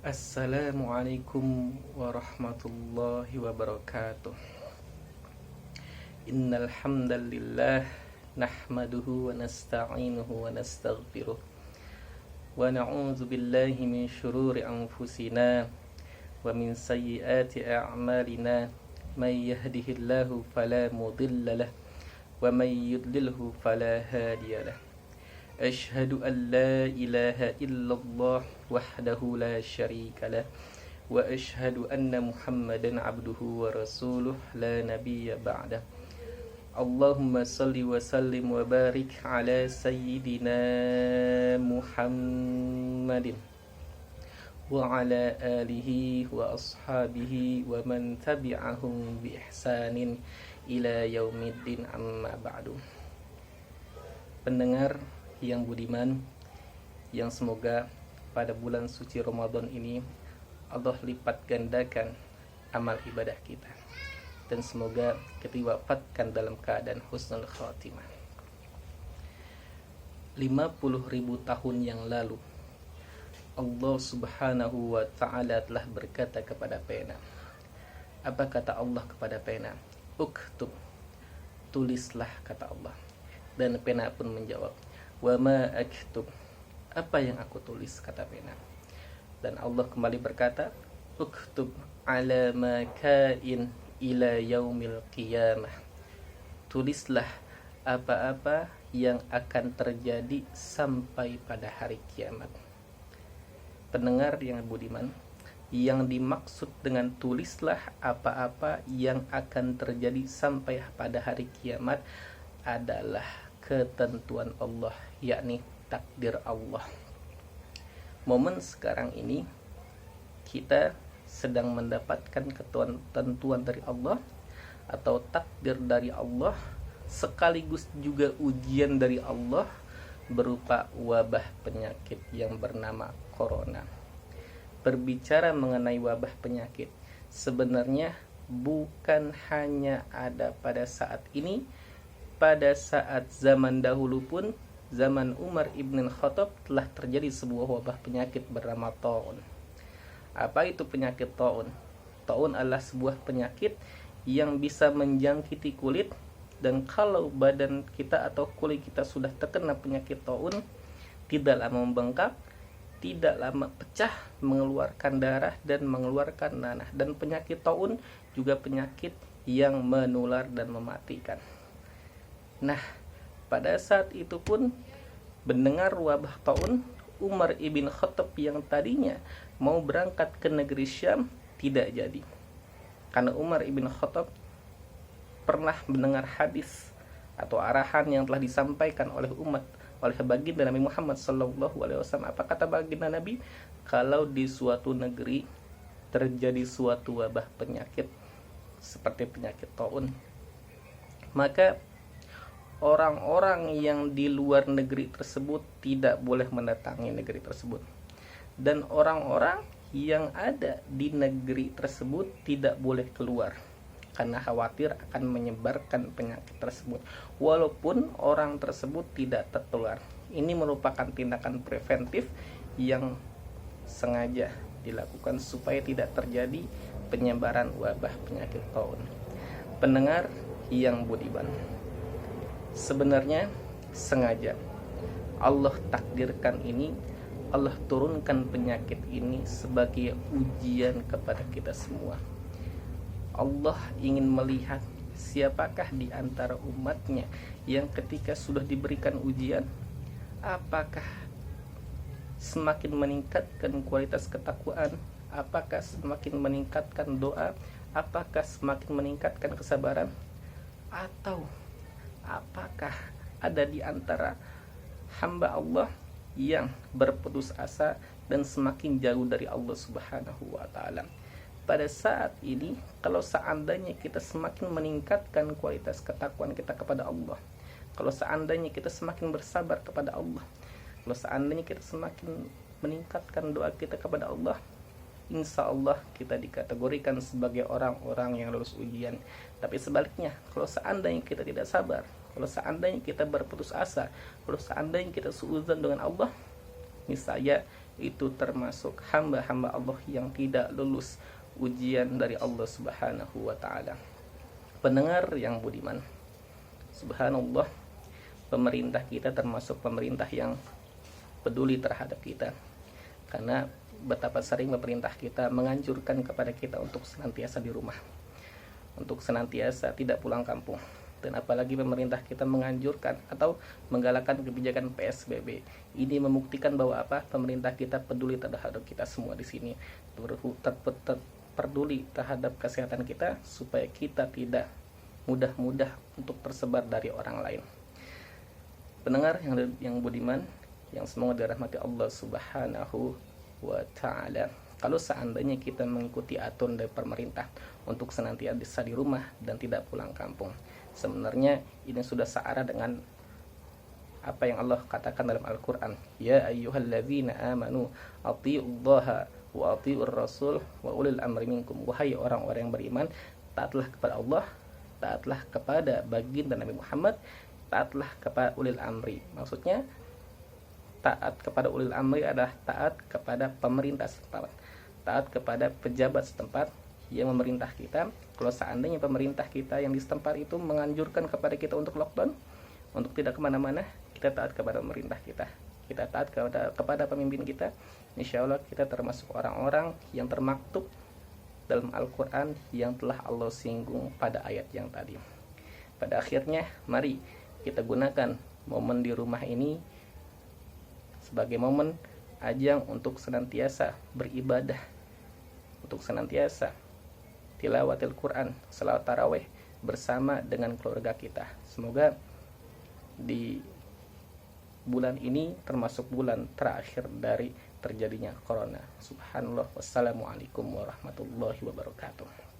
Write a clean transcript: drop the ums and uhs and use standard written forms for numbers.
Assalamualaikum warahmatullahi wabarakatuh. Innal hamdalillah nahmaduhu wa nasta'inuhu wa nastaghfiruh wa na'udzu billahi min shururi anfusina wa min sayyiati a'malina may yahdihillahu fala mudilla lahu wa may yudlilhu fala hadiya lahu. أشهد أن لا إله إلا الله وحده لا شريك له وأشهد أن محمدا عبده ورسوله لا نبي بعده. اللهم صل وسلم وبارك على سيدنا محمد وعلى آله وأصحابه ومن تبعهم بإحسان إلى يوم الدين أما بعد. Pendengar yang budiman, yang semoga pada bulan suci Ramadan ini Allah lipat gandakan amal ibadah kita, dan semoga kita wafatkan dalam keadaan husnul khatimah. 50.000 tahun yang lalu Allah subhanahu wa ta'ala telah berkata kepada pena. Apa kata Allah kepada pena? Uktub, tulislah, kata Allah. Dan pena pun menjawab, wa ma aktub, apa yang aku tulis, kata pena. Dan Allah kembali berkata, uktub ala ma kain ila yaumil qiyamah, tulislah apa-apa yang akan terjadi sampai pada hari kiamat. Pendengar yang budiman, yang dimaksud dengan tulislah apa-apa yang akan terjadi sampai pada hari kiamat adalah ketentuan Allah, yakni takdir Allah. Momen sekarang ini kita sedang mendapatkan ketentuan dari Allah atau takdir dari Allah, sekaligus juga ujian dari Allah berupa wabah penyakit yang bernama corona. Berbicara mengenai wabah penyakit, sebenarnya bukan hanya ada pada saat ini. Pada saat zaman dahulu pun, zaman Umar ibn Khattab, telah terjadi sebuah wabah penyakit bernama Ta'un. Apa itu penyakit Ta'un? Ta'un adalah sebuah penyakit yang bisa menjangkiti kulit, dan kalau badan kita atau kulit kita sudah terkena penyakit Ta'un, tidak lama membengkak, tidak lama pecah, mengeluarkan darah dan mengeluarkan nanah. Dan penyakit Ta'un juga penyakit yang menular dan mematikan. Nah, pada saat itu pun mendengar wabah Ta'un, Umar ibn Khattab yang tadinya mau berangkat ke negeri Syam tidak jadi. Karena Umar ibn Khattab pernah mendengar hadis atau arahan yang telah disampaikan oleh baginda Nabi Muhammad SAW. Apa kata baginda Nabi? Kalau di suatu negeri terjadi suatu wabah penyakit seperti penyakit Ta'un, maka orang-orang yang di luar negeri tersebut tidak boleh mendatangi negeri tersebut, dan orang-orang yang ada di negeri tersebut tidak boleh keluar karena khawatir akan menyebarkan penyakit tersebut walaupun orang tersebut tidak tertular. Ini merupakan tindakan preventif yang sengaja dilakukan supaya tidak terjadi penyebaran wabah penyakit Ta'un. Pendengar yang budiman, sebenarnya sengaja Allah takdirkan ini, Allah turunkan penyakit ini sebagai ujian kepada kita semua. Allah ingin melihat siapakah di antara umatnya yang ketika sudah diberikan ujian, apakah semakin meningkatkan kualitas ketakwaan, apakah semakin meningkatkan doa, apakah semakin meningkatkan kesabaran, atau apakah ada di antara hamba Allah yang berputus asa dan semakin jauh dari Allah Subhanahu wa ta'ala. Pada saat ini, kalau seandainya kita semakin meningkatkan kualitas ketakwaan kita kepada Allah, kalau seandainya kita semakin bersabar kepada Allah, kalau seandainya kita semakin meningkatkan doa kita kepada Allah, insya Allah kita dikategorikan sebagai orang-orang yang lulus ujian. Tapi sebaliknya, kalau seandainya kita tidak sabar, kalau seandainya kita berputus asa, kalau seandainya kita suudzon dengan Allah, niscaya itu termasuk hamba-hamba Allah yang tidak lulus ujian dari Allah Subhanahu wa taala. Pendengar yang budiman, subhanallah, pemerintah kita termasuk pemerintah yang peduli terhadap kita, karena betapa sering pemerintah kita menganjurkan kepada kita untuk senantiasa di rumah, untuk senantiasa tidak pulang kampung. Dan apalagi pemerintah kita menganjurkan atau menggalakkan kebijakan PSBB. Ini membuktikan bahwa pemerintah kita peduli terhadap kita semua di sini, peduli terhadap kesehatan kita supaya kita tidak mudah-mudah untuk tersebar dari orang lain. Pendengar yang budiman, yang semoga dirahmati Allah Subhanahu wa taala. Kalau seandainya kita mengikuti aturan dari pemerintah untuk senantiasa di rumah dan tidak pulang kampung, sebenarnya ini sudah searah dengan apa yang Allah katakan dalam Al-Quran. Ya ayyuhalladzina amanu athi'ullaha wa athi'ur rasul wa ulil amri minkum. Wahai orang-orang yang beriman, taatlah kepada Allah, taatlah kepada baginda Nabi Muhammad, taatlah kepada ulil amri. Maksudnya taat kepada ulil amri adalah taat kepada pemerintah setempat, taat kepada pejabat setempat yang memerintah kita. Kalau seandainya pemerintah kita yang di setempat itu menganjurkan kepada kita untuk lockdown, untuk tidak kemana-mana, kita taat kepada pemerintah kita, kita taat kepada pemimpin kita. Insya Allah kita termasuk orang-orang yang termaktub dalam Al-Quran yang telah Allah singgung pada ayat yang tadi. Pada akhirnya, mari kita gunakan momen di rumah ini sebagai momen ajang untuk senantiasa beribadah, untuk senantiasa tilawatil Quran, salawat tarawih bersama dengan keluarga kita. Semoga di bulan ini termasuk bulan terakhir dari terjadinya corona. Subhanallah, wassalamualaikum warahmatullahi wabarakatuh.